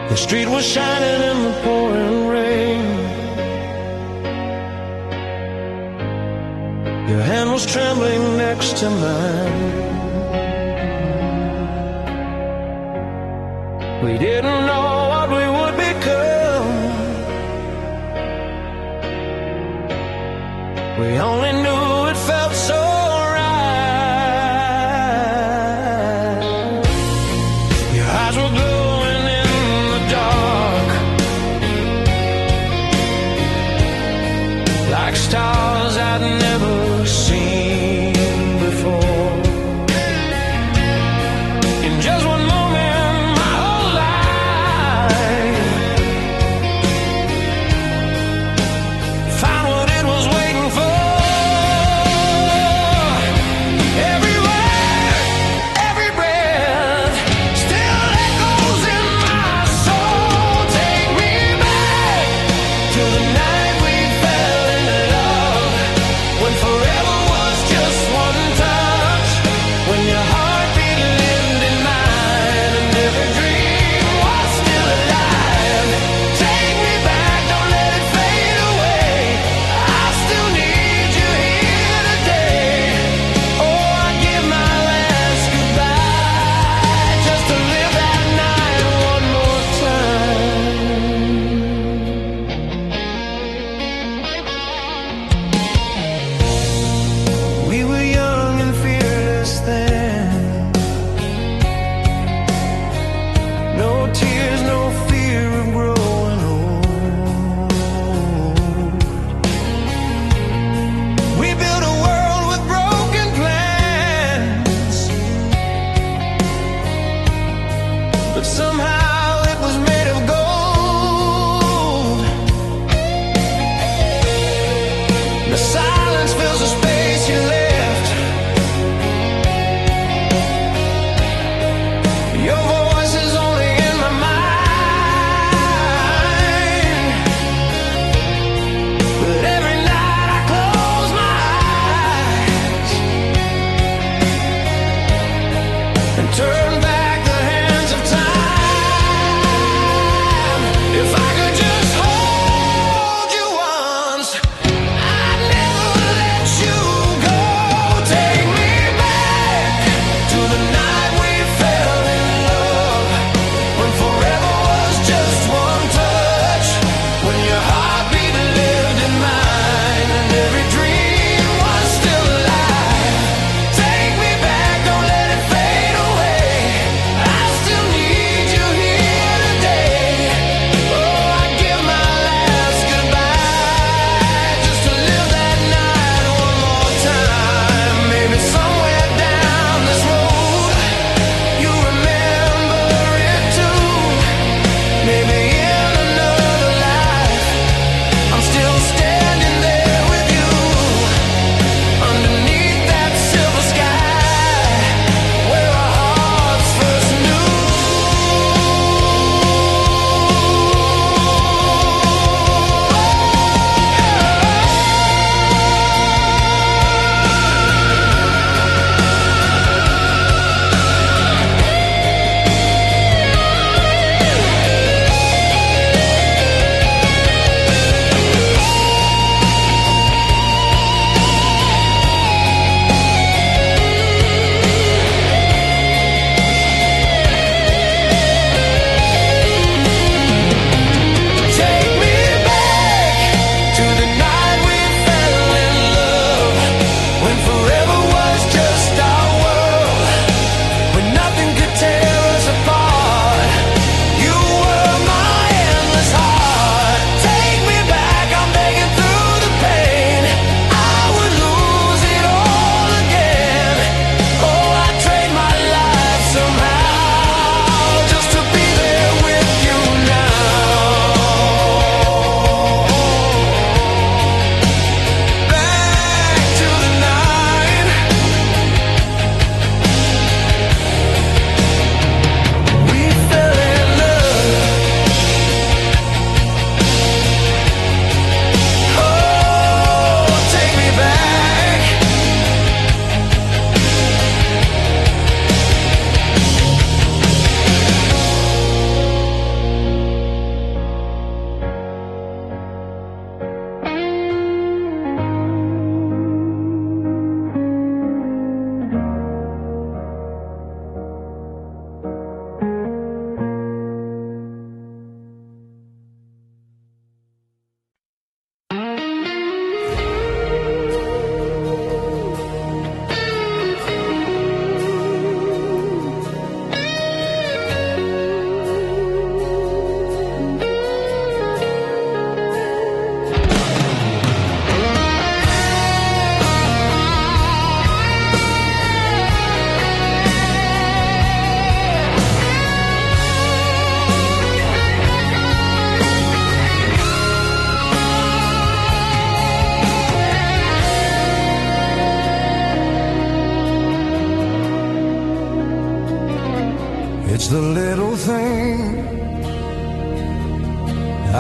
The street was shining in the pouring rain. Your hand was trembling next to mine. We didn't know what we would become. We only knew it felt so right. Your eyes were glowing in the dark, like stars I'd never seen before. In just one moment, my whole life found what it was waiting for.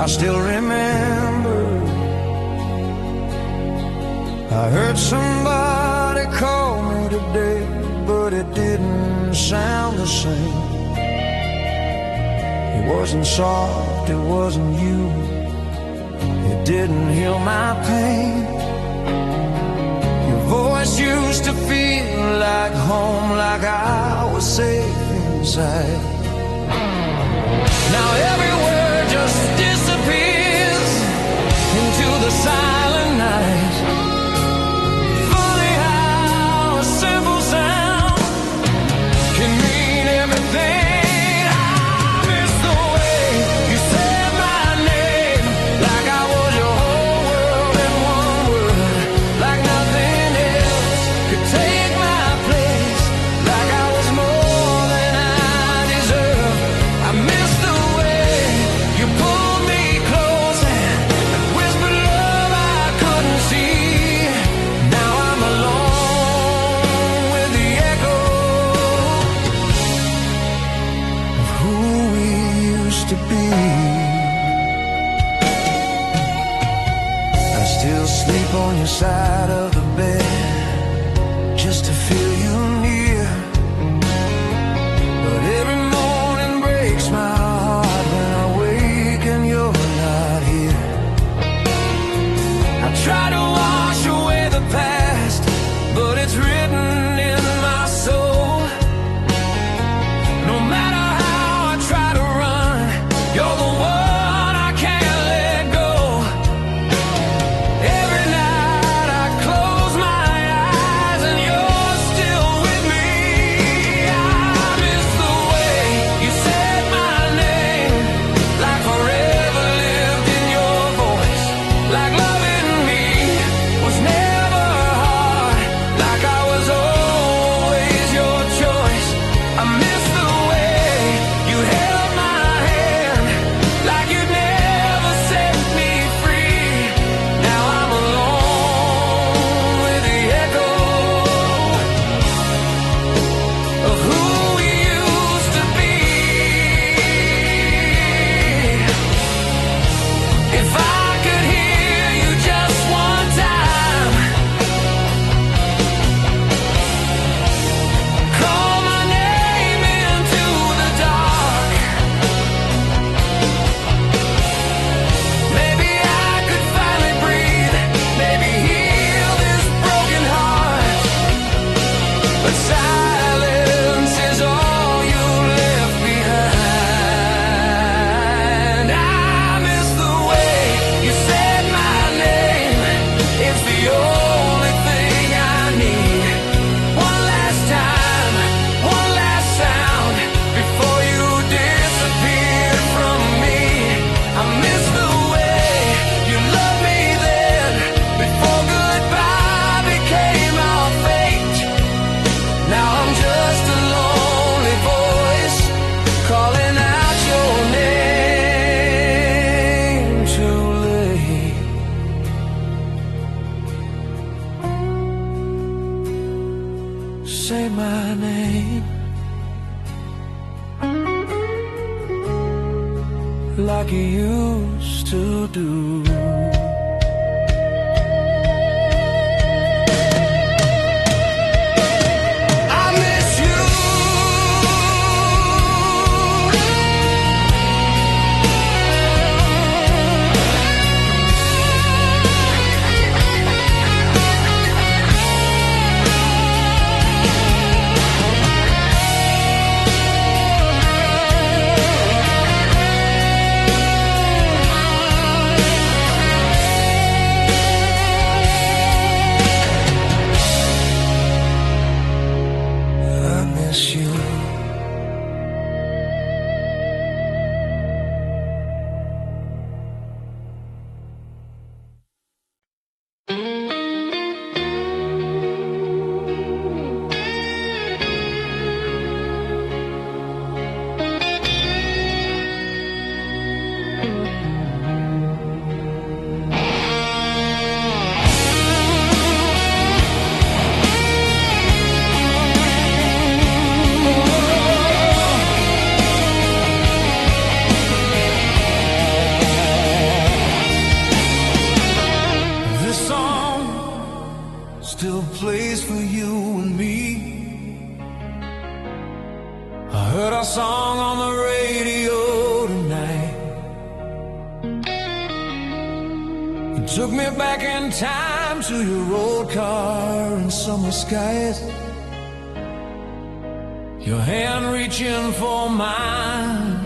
I still remember I heard somebody call me today, but it didn't sound the same. It wasn't soft, it wasn't you. It didn't heal my pain. Your voice used to feel like home, like I was safe inside. Now every word just disappears into the silent night. Funny how a simple sound can mean everything. Side of the bed just to feel you near, but every morning breaks my heart when I wake and you're not here. I try to wash away the past, but it's written in my soul. No matter how I try to run, you're the one I can't let go. Every night say my name like you used to do. Took me back in time to your old car and summer skies. Your hand reaching for mine.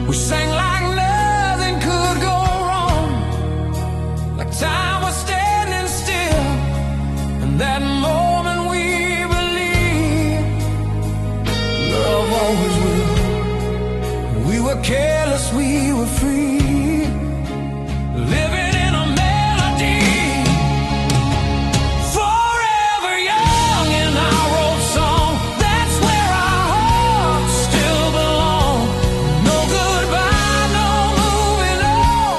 We sang like nothing could go wrong, like time was standing still. And that moment we believed love always will. We were careless, we were free, living in a melody. Forever young in our old song, that's where our hearts still belong. No goodbye, no moving on,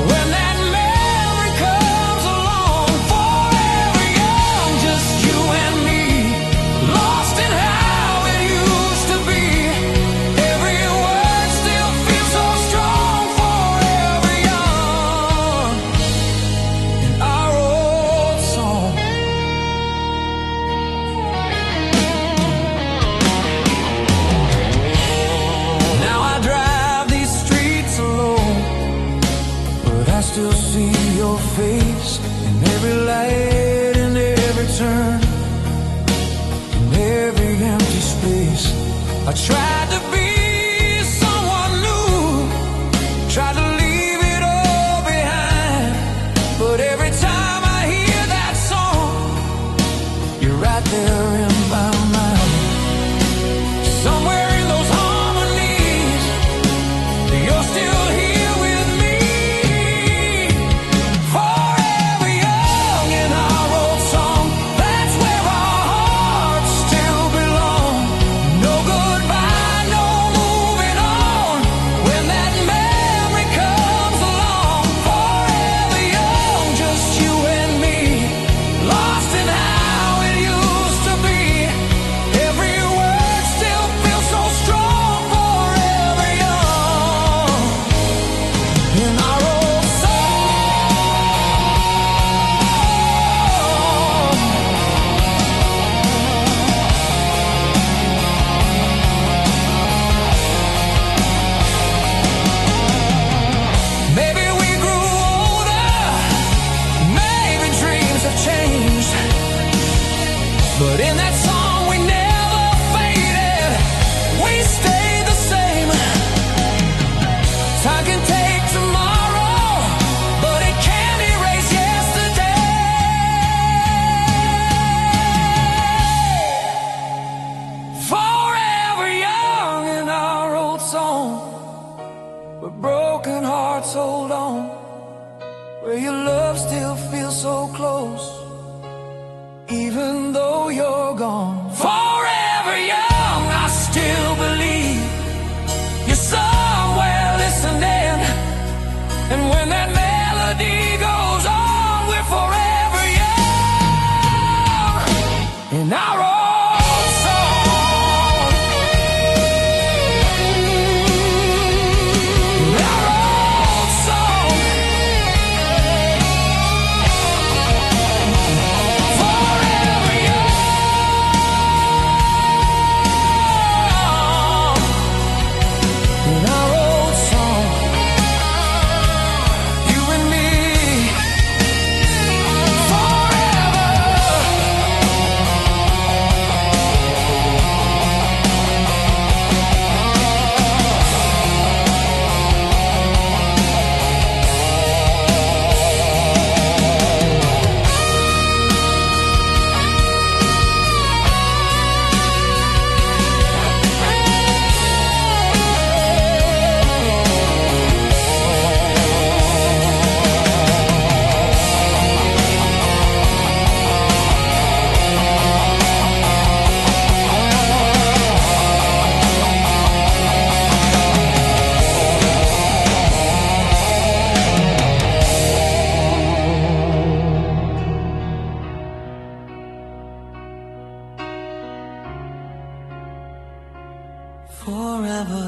when that memory comes along. Forever young, just you and me, lost in how it used to be. Every word still feels so strong. Forever young in our old song. Now I drive these streets alone, but I still see your face in every light, in every turn, in every empty space. I tried to be someone new, tried to leave it all behind, but every time I hear that song, you're right there in my mind. Somewhere in those harmonies, you're still here with me. Forever young in our old song, that's where our hearts still belong. No goodbye, no moving on, when that memory comes along. Forever young, just you and me, lost in how it used to be. Every word still feels so strong. Forever young in our old song. Maybe we grew older, maybe dreams have changed, but in that song we never faded, we stayed the same. Time can take tomorrow, but it can't erase yesterday. Forever young in our old song, but broken hearts hold on, where your love still feels so close, even though you're gone. Forever young, I still believe you're somewhere listening, and when that melody goes on, we're forever young in our old song. In our old song. Forever young in our old song. You and me, forever. Forever.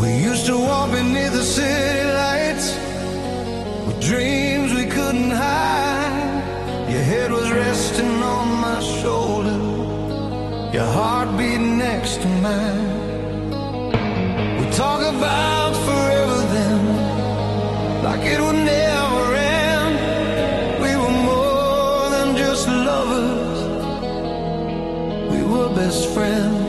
We used to walk beneath the city lights with dreams we couldn't hide. Your head was resting on my shoulder, your heart beat next to mine. We talk about forever then, like it would never end. We were more than just lovers, we were best friends.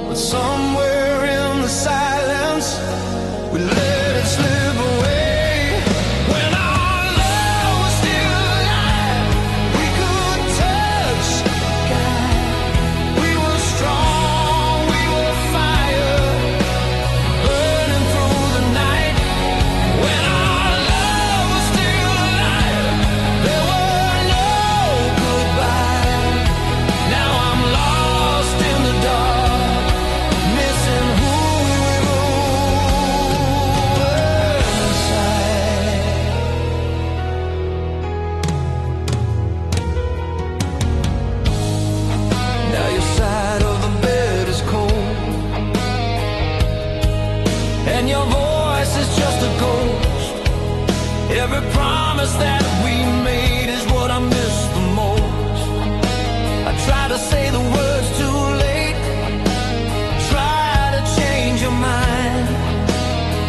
But somewhere in the silence, we let it slip away. When our love was still alive, we could touch the sky. We were strong, we were fire, burning through the night. When our love was still alive, there were no goodbyes. Now I'm lost in the dark, missing who we were inside. Now your side of the bed is cold, and your voice is just a ghost. Every promise that we made is what I miss the most. I try to say the words too late, try to change your mind,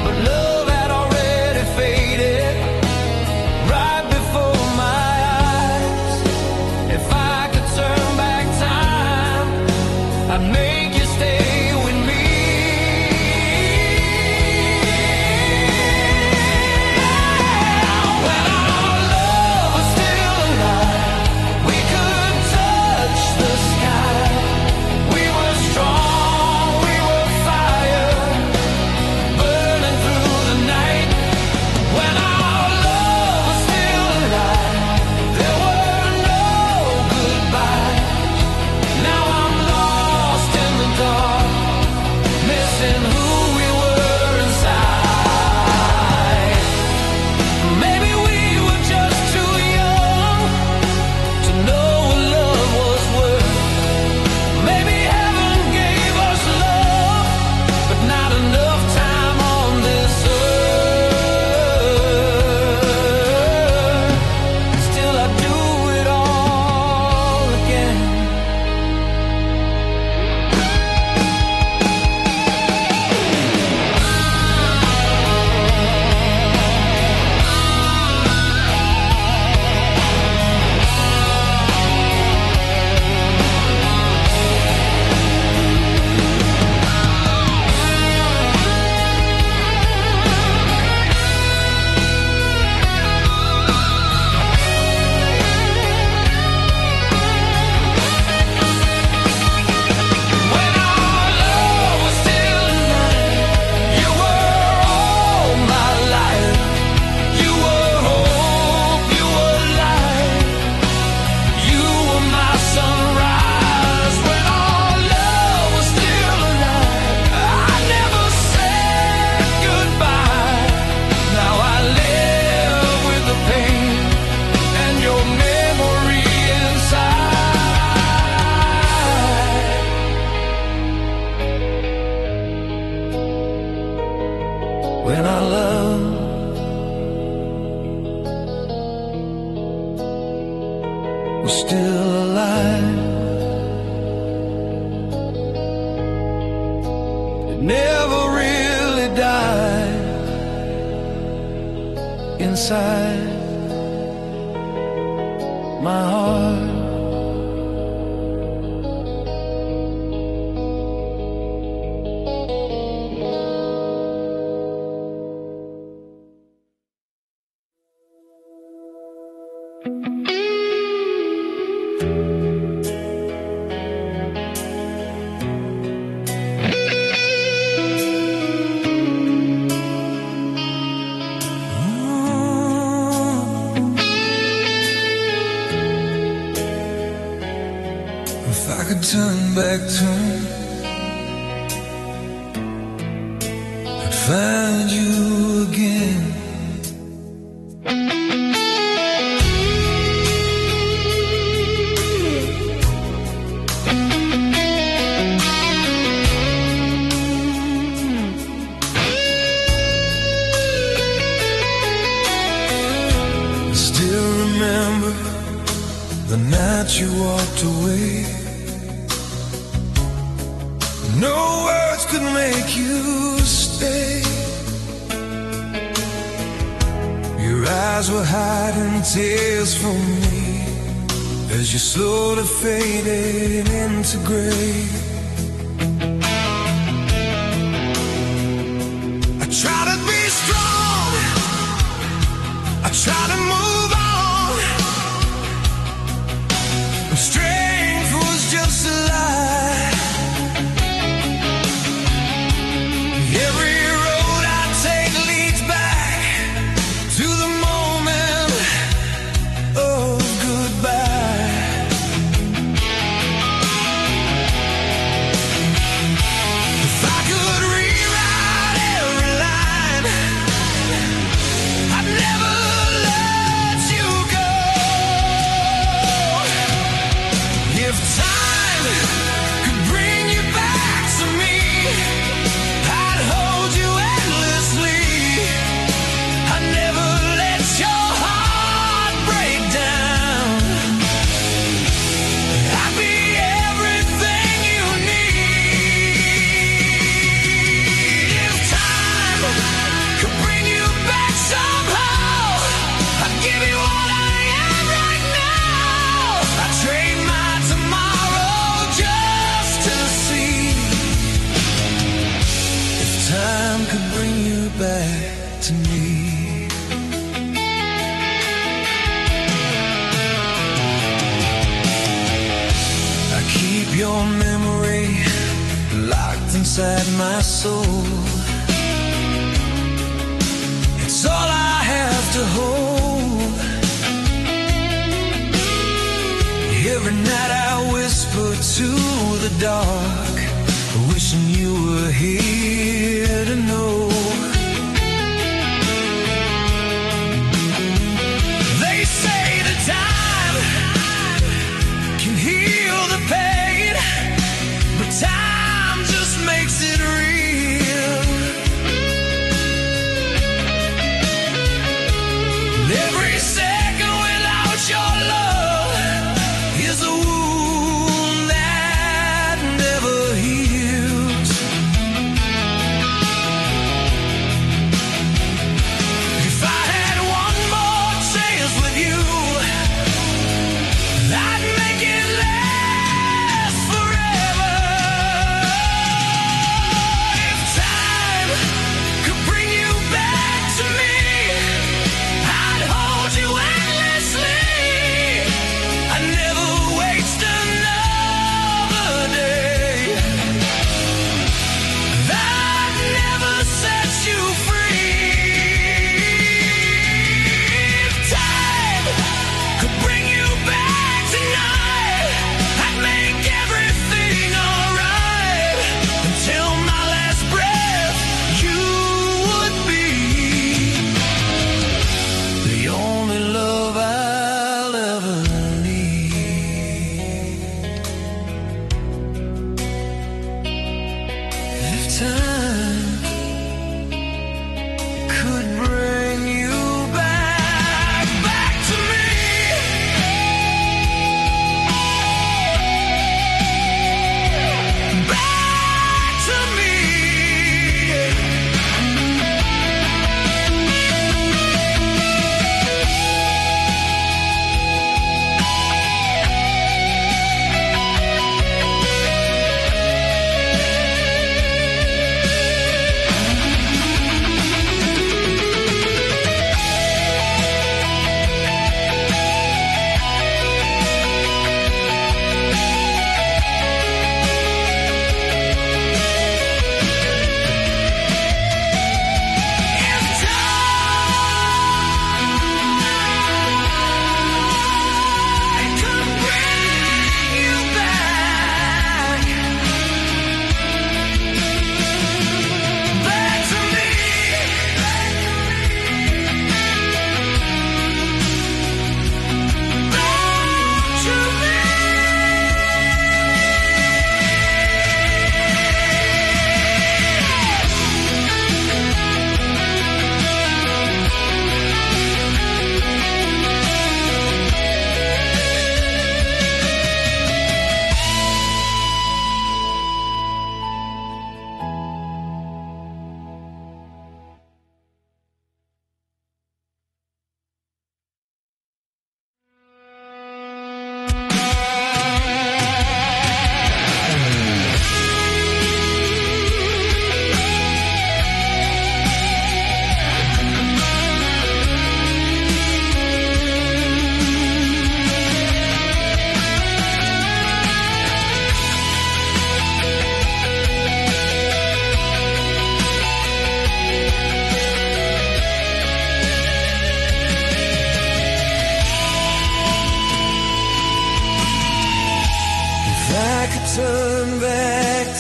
but love had already faded right before my eyes. If I could turn back time, I'd make you stay with me. When our love was still alive, we could touch the sky. We were strong, we were fire, burning through the night. When our love was still alive, there were no goodbyes. Now I'm lost in the dark, missing who we were inside. Maybe we were just too young to know what love was worth. Maybe heaven gave us love, but not enough time on this earth. Still I'd do it all again. When our love was still alive, you were all my life. You were hope, you were light, you were my sunrise. When our love was still alive, I never said goodbye. Now I live with the pain and your memory inside. When our love was still alive, it never really died inside my heart. If I could turn back time, I'd find you again. walked away. No words could make you stay. Your eyes were hiding tears from me as you slowly faded into gray. I try to be strong, I try to move on, but strength was just a lie. Every road I take leads back to the moment of goodbye. If I could rewrite every line, I'd never let you go. If time could bring you back to me, I'd hold you endlessly. I'd never let your heart break down. I'd be everything you need. If time could bring you back somehow, I'd give you all I am right now. I'd trade my tomorrow just to see if time could bring you back to me. I keep your memory locked inside my soul. It's all I have to hold. Every night I whisper to the dark, wishing you were here to know. They say the time can heal the pain, but time just makes it real. Every second without your love is a wound that never heals. If I had one more chance with you, I'd make it last forever. If time could bring you back to me, I'd hold you endlessly. I'd never waste another day. I'd never set you free. If time could bring you back tonight, I'd make everything alright. Until my last breath, you would be the only love I'll ever need. If time could bring you back to me, back to me.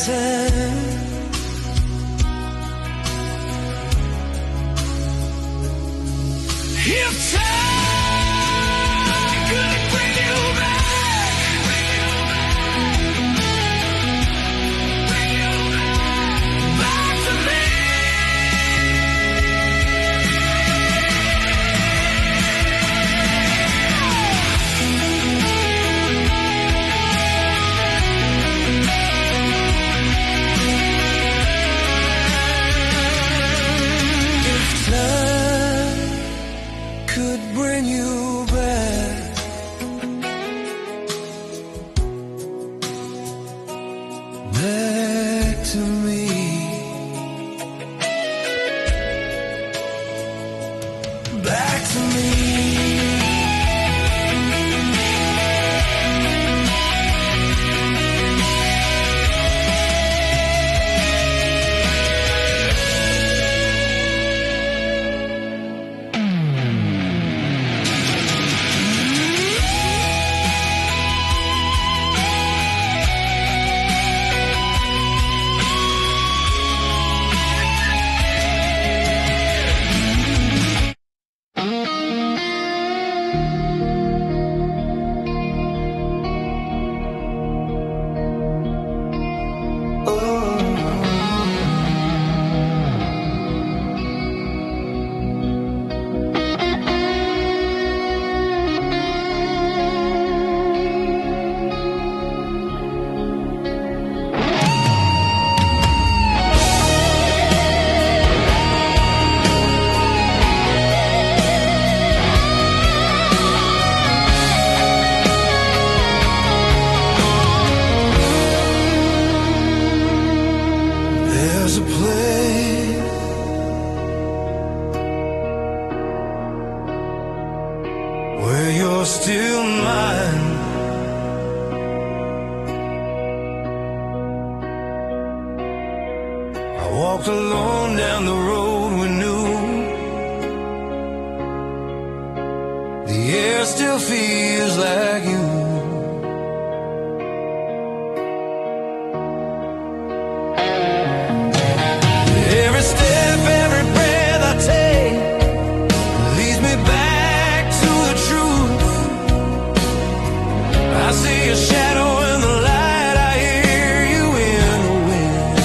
time. If time could bring you back, back to me. If time could bring you back, back to me, back to me. There's a place where you're still mine. I walked alone down the road we knew. The air still feels like you. Every step, every breath I take leads me back to the truth. I see a shadow in the light, I hear you in the wind.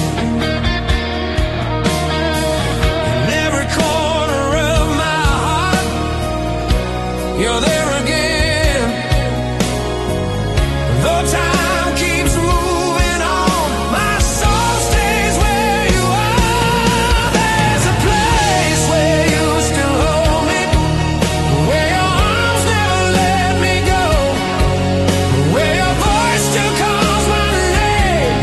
In every corner of my heart, you're there again. Though time keeps moving on, my soul stays where you are. There's a place where you still hold me, where your arms never let me go, where your voice still calls my name,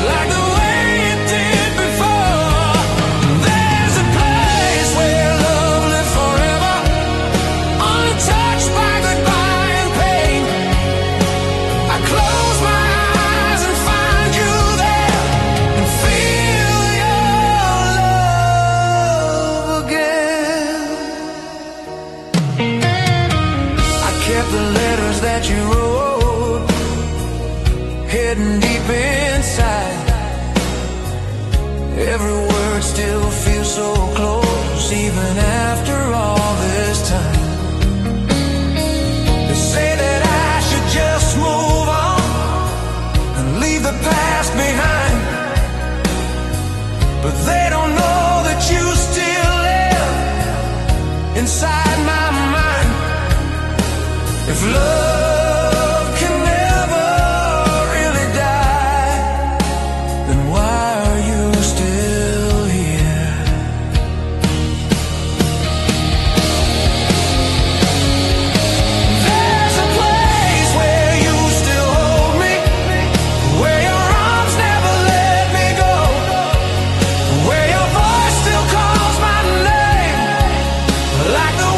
like the way it did before. There's a place where love lives forever, untouched by goodbye and pain. I close my eyes and find you there, and feel your love again. I kept the letters that you wrote, hidden deep inside. Every word still feels so close, even after all this time. They say that I should just move on and leave the past behind, but they don't know that you still live inside my mind. If love can never really die, then why are you still here? There's a place where you still hold me, where your arms never let me go, where your voice still calls my name, like the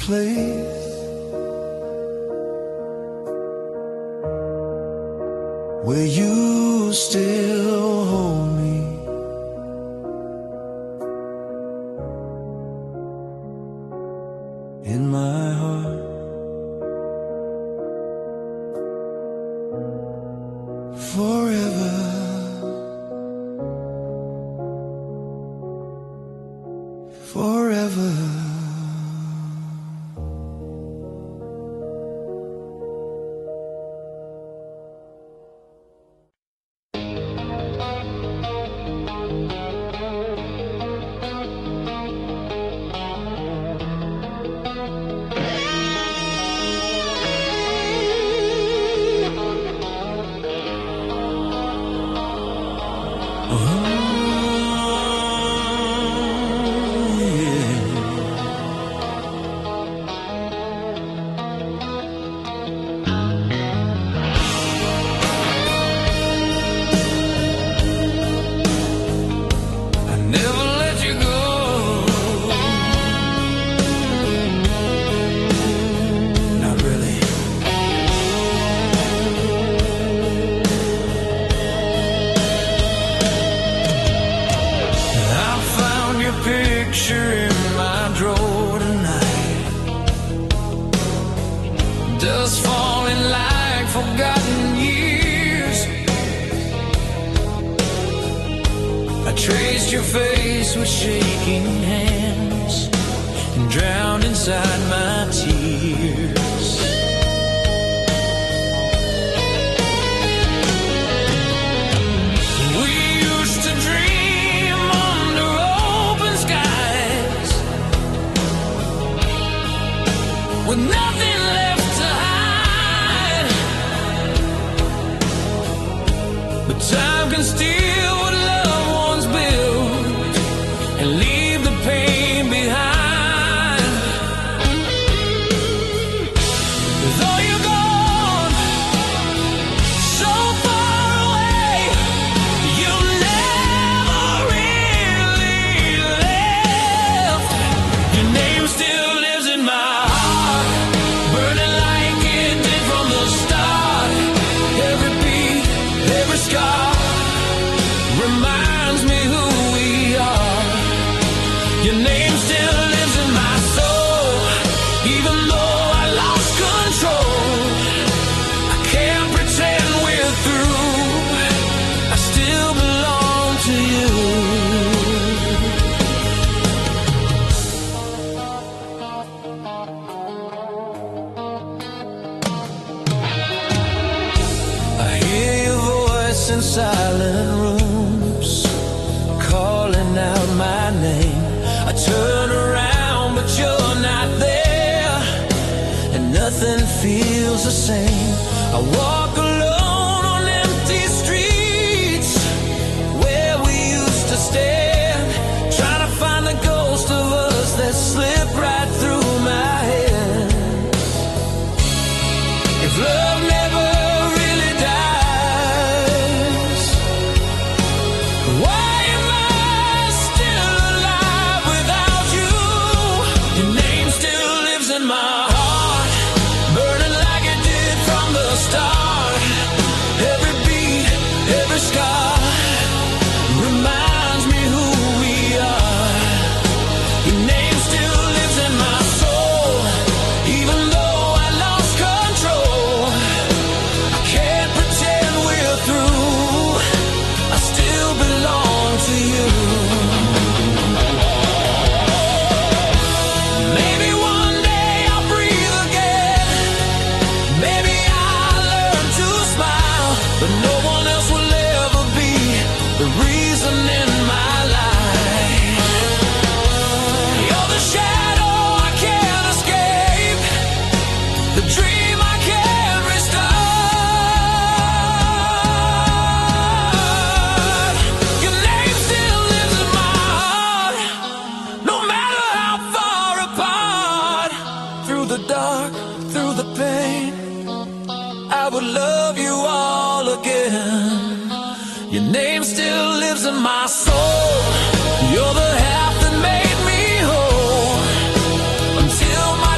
place where you still hold me. In my heart, forever, forever. Dust falling like forgotten years. I traced your face with shaking hands and drowned inside my tears. We used to dream under open skies with nothing left. Time can steal what loved ones build and leave the pain behind. Though you're gone so far away, you never really left. Your name still lives in my heart, burning like it did from the start. Every beat, every scar reminds me who we are. Your name still lives in my soul, even though I lost control. I can't pretend we're through, I still belong to you. I hear your voice in silent rooms, calling out my name. I turn around, but you're not there, and nothing feels the same. I walk alone on empty streets where we used to stand, trying to find the ghost of us that slipped right through my hands. If love never really dies, why am I still alive without you? Your name still lives in my heart, burning like it did from the start. Every beat, every scar reminds me who we are. Your name still lives in my soul, even though I lost control. I can't pretend we're through, I still belong to you. Maybe one day I'll breathe again, maybe I'll learn to smile, but no one else will ever be the reason in my life. You're the shadow I can't escape, the dream I can't restart. Your name still lives in my heart, no matter how far apart. Through the dark, through the pain, I would love you all again. Your name still lives in my soul, you're the half that made me whole. Until my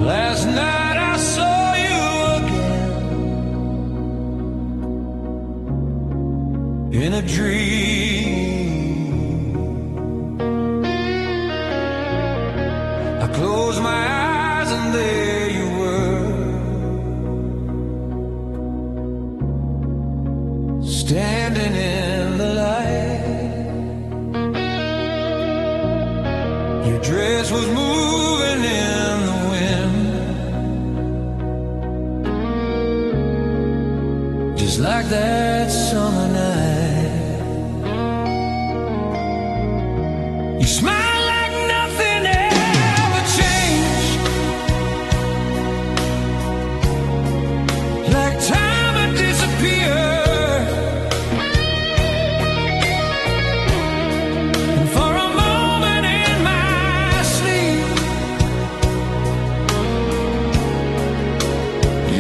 Last night I saw you again in a dream. I closed my eyes and there you were, standing in the light. Your dress was moving in the wind, just like that summer night. You smiled like nothing ever changed, like time had disappeared. And for a moment in my sleep,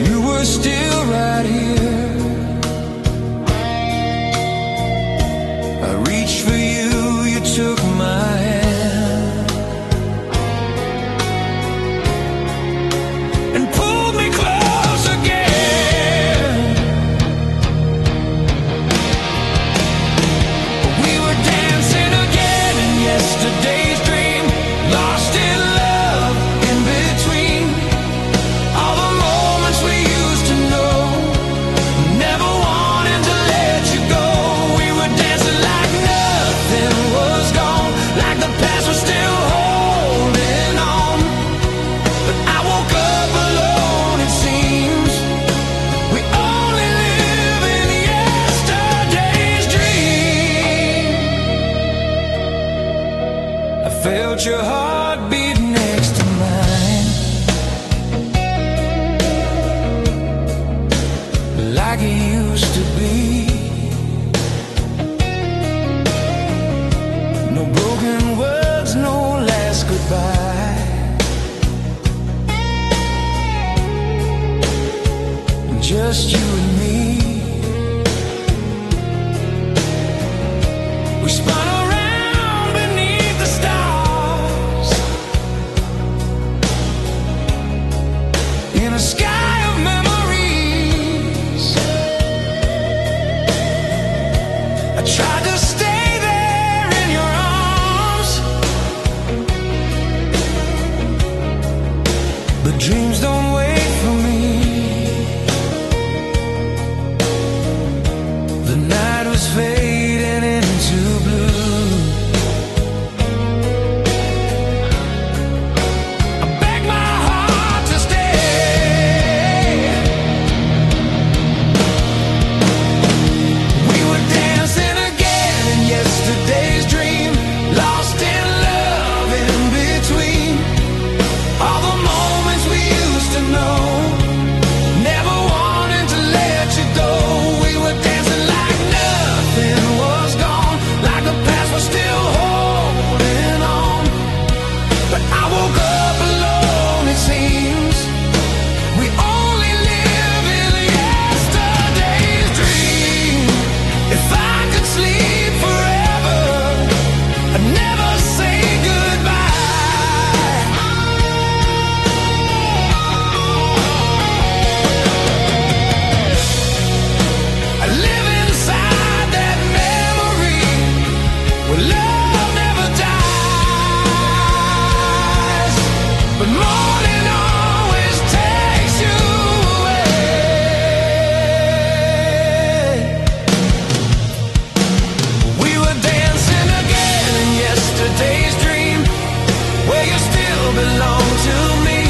you were still right here. I reached for you, you took my hand and pulled me close again. We were dancing again in yesterday's dream, lost in love in between all the moments we used to know, never wanting to let you go. We were dancing like nothing was gone, like the past was still holding on. But I woke up alone, it seems. We only live in yesterday's dream. I felt your heartbeat next to mine, like it used to be. No broken words, no last goodbye, just you and me. We spun around beneath the stars in a sky of memories. I tried to stay there in your arms, but dreams don't wait for me. The night was fading into blue. I begged my heart to stay. We were dancing again in yesterday's dream, lost in love in between all the moments we used to know, never wanting to let you go. We were dancing like nothing was gone, like the past was still holding on. But I woke up alone, it seems. We only live in yesterday's dream. If I could sleep forever, I'd never say goodbye. I live inside that memory where love never dies, but morning always takes you away. We were dancing again in yesterday's dream, where you still belong to me,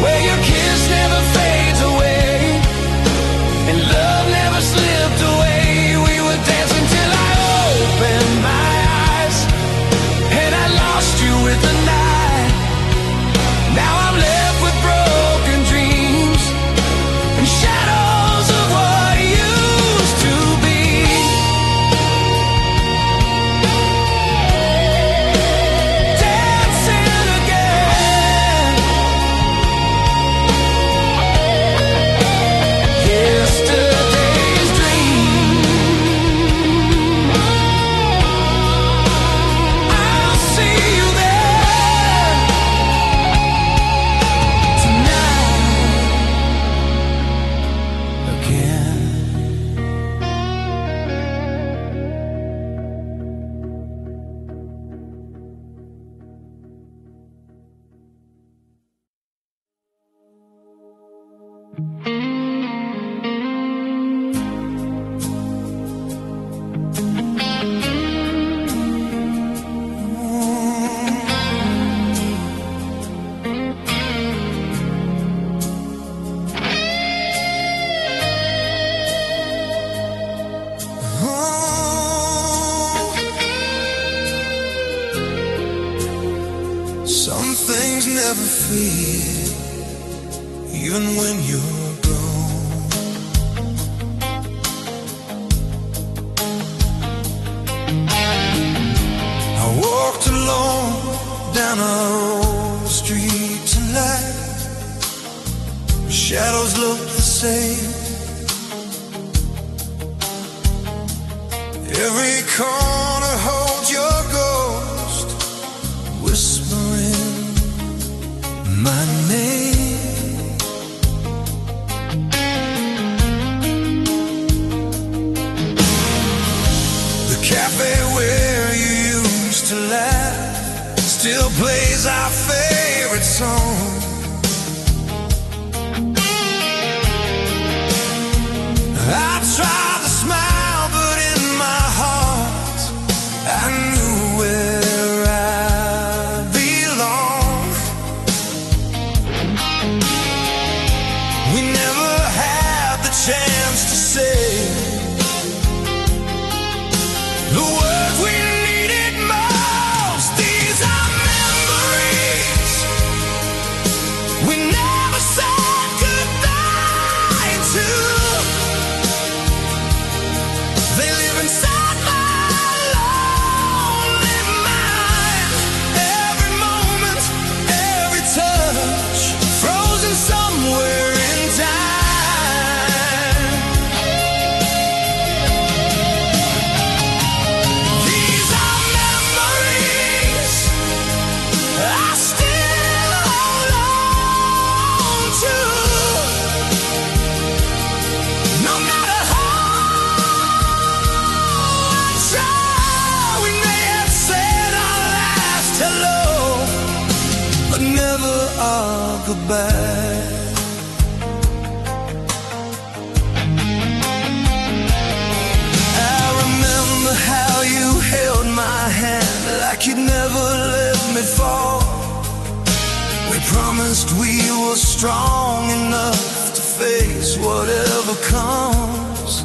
where your kiss never fades away and love never slipped away. We were dancing till I opened my eyes and I lost you with the night. Now things never fade, even when you're gone. I walked alone down our old street tonight. Shadows look the same. Every corner holds your ghost, whispering my name. The cafe where you used to laugh still plays our favorite song. I tried to smile, but in my heart I knew where I belong. We never had the chance to say the words we needed most. These are memories we never said goodbye to. They live inside my lonely mind. Every moment, every touch, frozen somewhere in time. These are memories I still hold on to. No matter we may have said our last hello, but never our goodbye. I remember how you held my hand like you'd never let me fall. We promised we were strong enough to face whatever comes.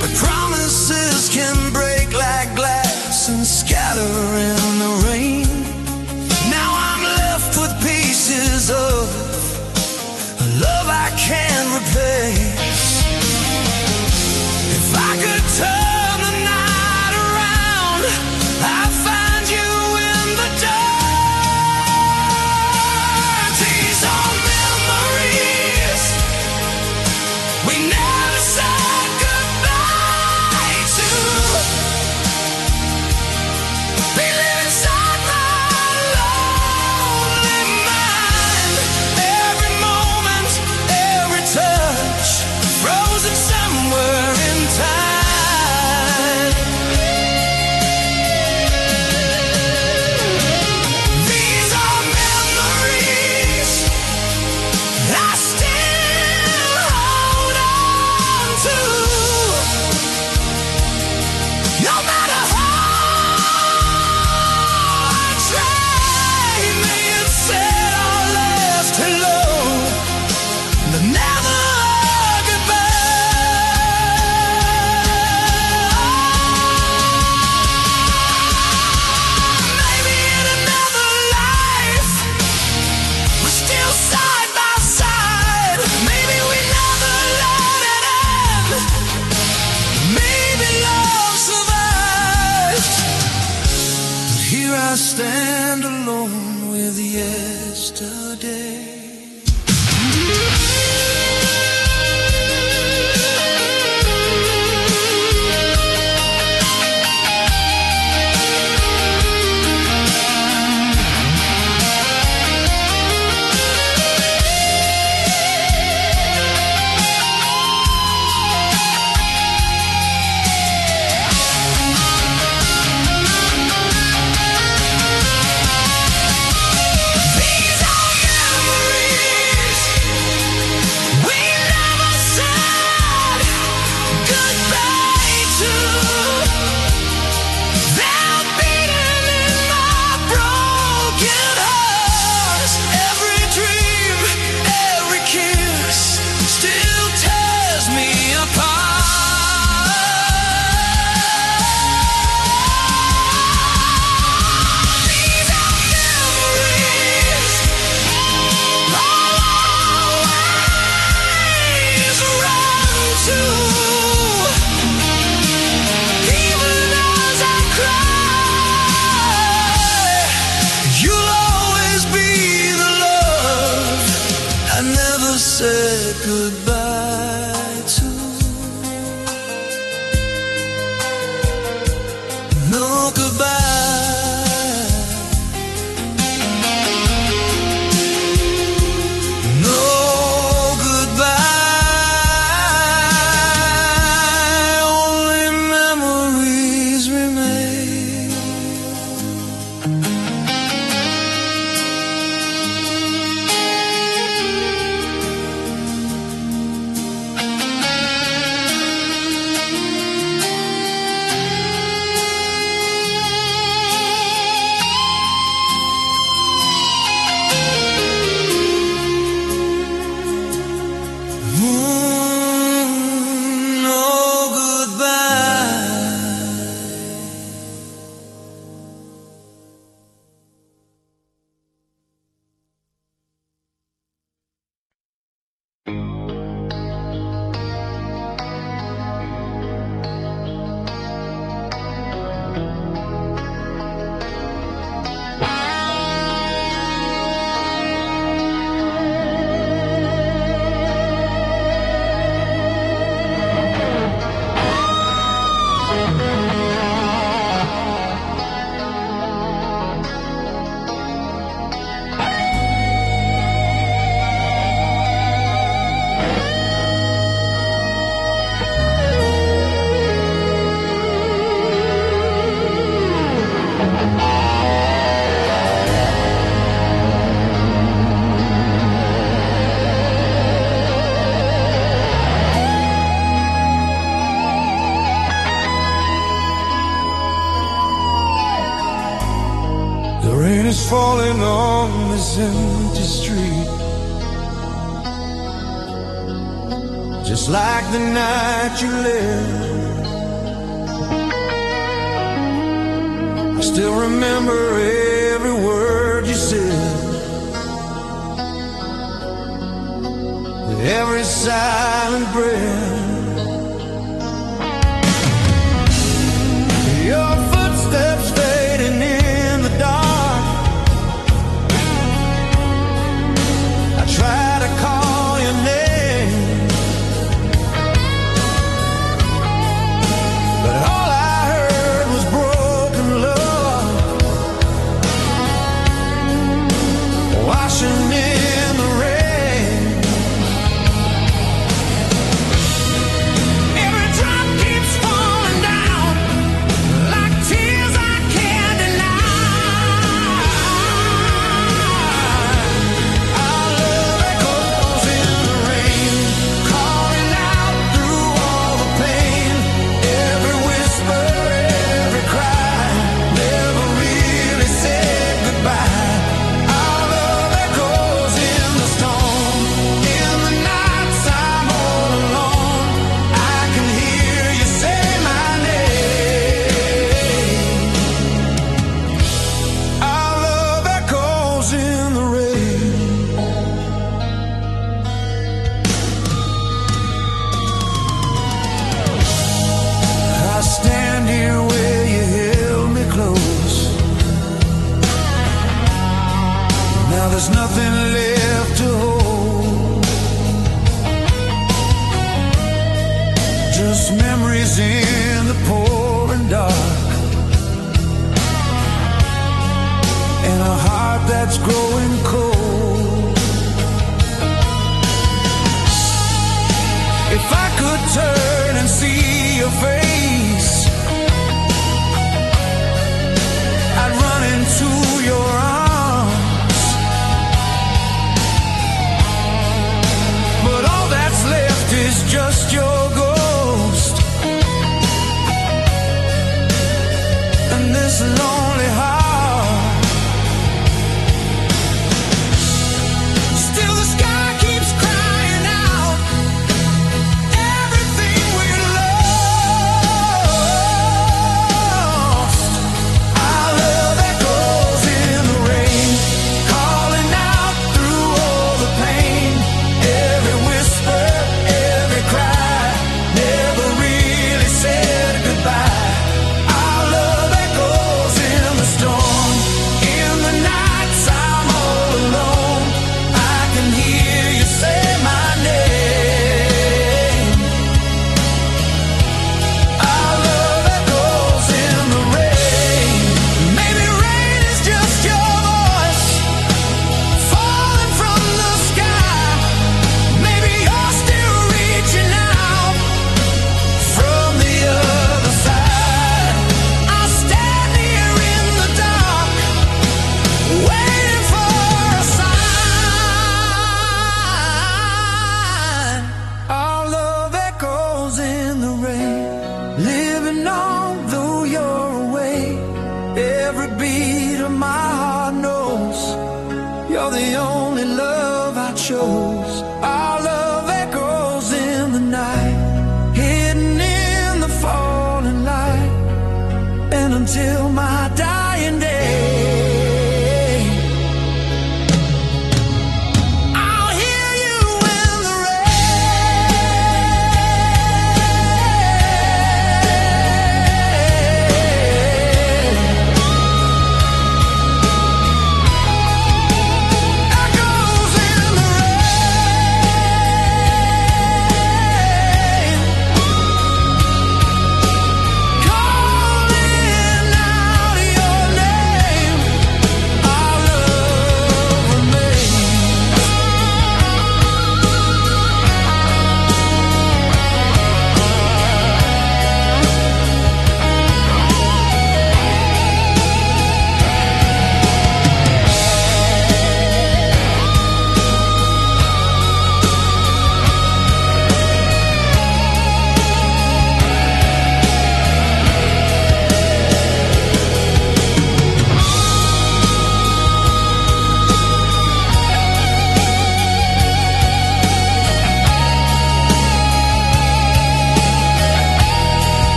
But promises can break like glass and scatter in the rain. Now I'm left with pieces of a love I can't replace. If I could turn the night around, I'd find you in the dark. These are memories we never said goodbye to. They live inside my lonely mind. Every moment, every touch, frozen somewhere in time. These are memories I still hold on to. No matter how I try, may have said our last hello, but never goodbye. Maybe in another life we're still side by side. Maybe we never let it end. Maybe love survived. But here I stand alone with yesterday. These are memories this empty street, just like the night you left. I still remember every word you said, every silent breath. Your footsteps fading in the dark. I try to call your name, but all I heard was broken love washing in the rain. Every drop keeps falling down like tears I can't deny. Our love echoes in the rain, calling out through all the pain. Every whisper, every cry, never really said goodbye. Our love echoes in the storm. In the nights I'm all alone, I can hear you say my name. Our love echoes in the rain. I stand here where you held me close. Now there's nothing left to hold, just memories in the pouring dark, and a heart that's growing cold. If I could turn and see your face, I'd run into your arms, but all that's left is just your ghost and this lonely heart. Still the sky keeps crying out everything we lost. Our love echoes in the rain, calling out through all the pain. Every whisper, every cry, never really said goodbye. Our love echoes in the storm. In the nights I'm all alone, I can hear you say my name. Our love echoes in the rain. Maybe rain is just your voice falling from the sky. Maybe you're still reaching out from the other side. I'll stand here in the dark, waiting for a sign. Our love echoes in the rain, living on though you're away. Every beat of my heart knows you're the only love I chose. Our love echoes in the night, hidden in the falling light, and until my dying day, I'll hear you in the rain. Echoes in the rain, calling out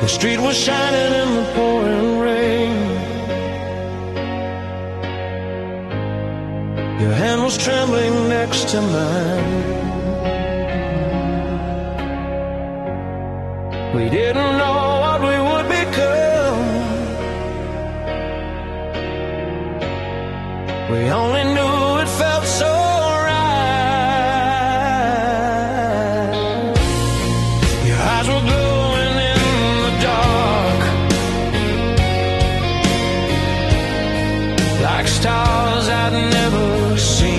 The street was shining in the pouring rain. Your hand was trembling next to mine. We didn't know what we would become. We only knew it felt so right. Your eyes were glowing in the dark, like stars I'd never seen.